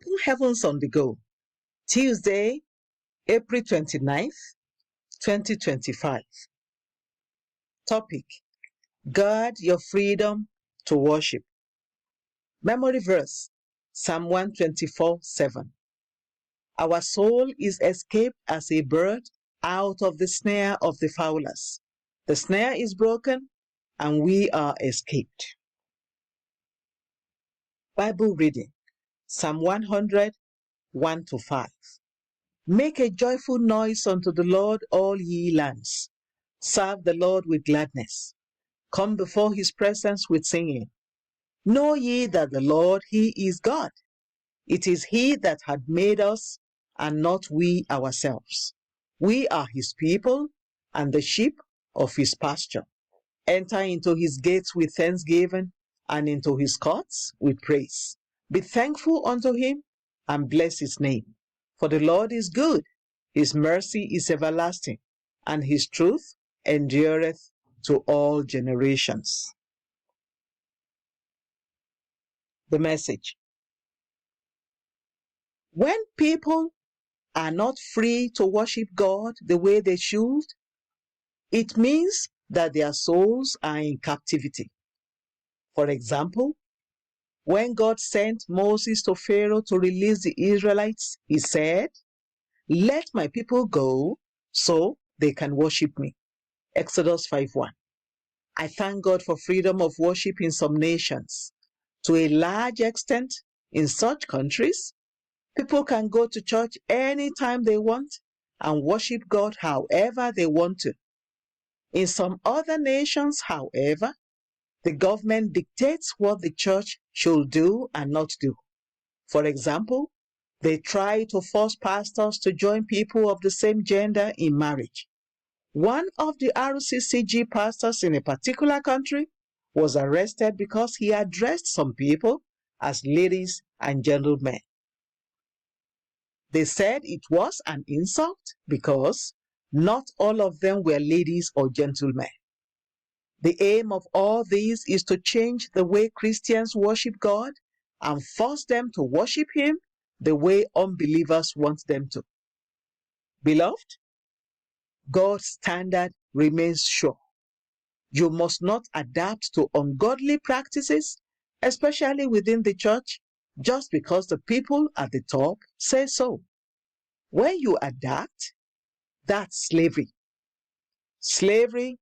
Open Heavens on the Go, Tuesday, April 29th, 2025. Topic: Guard your freedom to worship. Memory verse, Psalm 124:7. Our soul is escaped as a bird out of the snare of the fowlers. The snare is broken, and we are escaped. Bible reading, Psalm 100, 1-5. Make a joyful noise unto the Lord, all ye lands. Serve the Lord with gladness. Come before his presence with singing. Know ye that the Lord, he is God. It is he that hath made us, and not we ourselves. We are his people, and the sheep of his pasture. Enter into his gates with thanksgiving, and into his courts with praise. Be thankful unto him, and bless his name. For the Lord is good, his mercy is everlasting, and his truth endureth to all generations. The message: when people are not free to worship God the way they should, it means that their souls are in captivity. For example, when God sent Moses to Pharaoh to release the Israelites, he said, "Let my people go so they can worship me." Exodus 5:1. I thank God for freedom of worship in some nations. To a large extent, in such countries, people can go to church anytime they want and worship God however they want to. In some other nations, however, the government dictates what the church should do and not do. For example, they try to force pastors to join people of the same gender in marriage. One of the RCCG pastors in a particular country was arrested because he addressed some people as ladies and gentlemen. They said it was an insult because not all of them were ladies or gentlemen. The aim of all these is to change the way Christians worship God and force them to worship him the way unbelievers want them to. Beloved, God's standard remains sure. You must not adapt to ungodly practices, especially within the church, just because the people at the top say so. When you adapt, that's slavery. Slavery,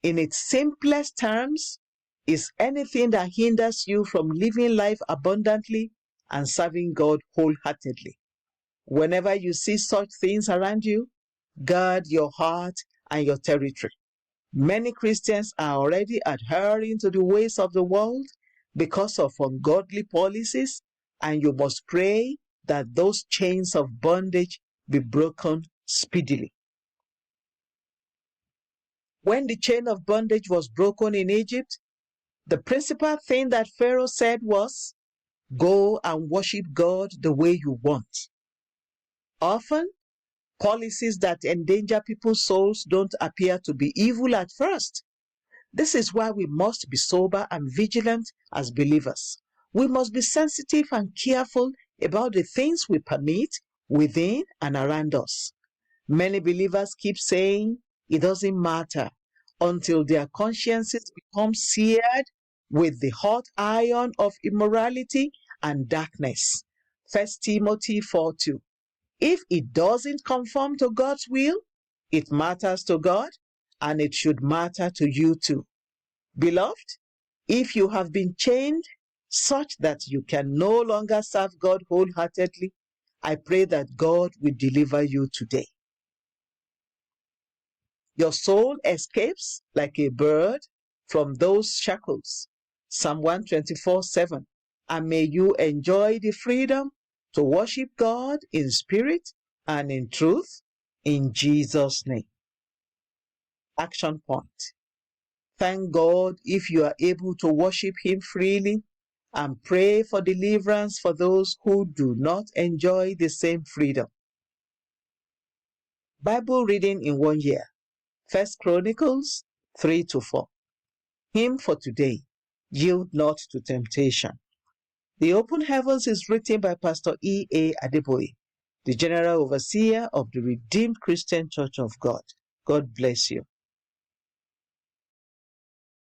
in its simplest terms, is anything that hinders you from living life abundantly and serving God wholeheartedly. Whenever you see such things around you, guard your heart and your territory. Many Christians are already adhering to the ways of the world because of ungodly policies, and you must pray that those chains of bondage be broken speedily. When the chain of bondage was broken in Egypt, the principal thing that Pharaoh said was, "Go and worship God the way you want." Often, policies that endanger people's souls don't appear to be evil at first. This is why we must be sober and vigilant as believers. We must be sensitive and careful about the things we permit within and around us. Many believers keep saying it doesn't matter until their consciences become seared with the hot iron of immorality and darkness. 1 Timothy 4:2. If it doesn't conform to God's will, it matters to God, and it should matter to you too. Beloved, if you have been chained such that you can no longer serve God wholeheartedly, I pray that God will deliver you today. Your soul escapes like a bird from those shackles. Psalm 124:7. And may you enjoy the freedom to worship God in spirit and in truth, in Jesus' name. Action point. Thank God if you are able to worship him freely, and pray for deliverance for those who do not enjoy the same freedom. Bible reading in 1 year. 1 Chronicles 3-4. Hymn for today: Yield not to temptation. The Open Heavens is written by Pastor E. A. Adeboye, the General Overseer of the Redeemed Christian Church of God. God bless you.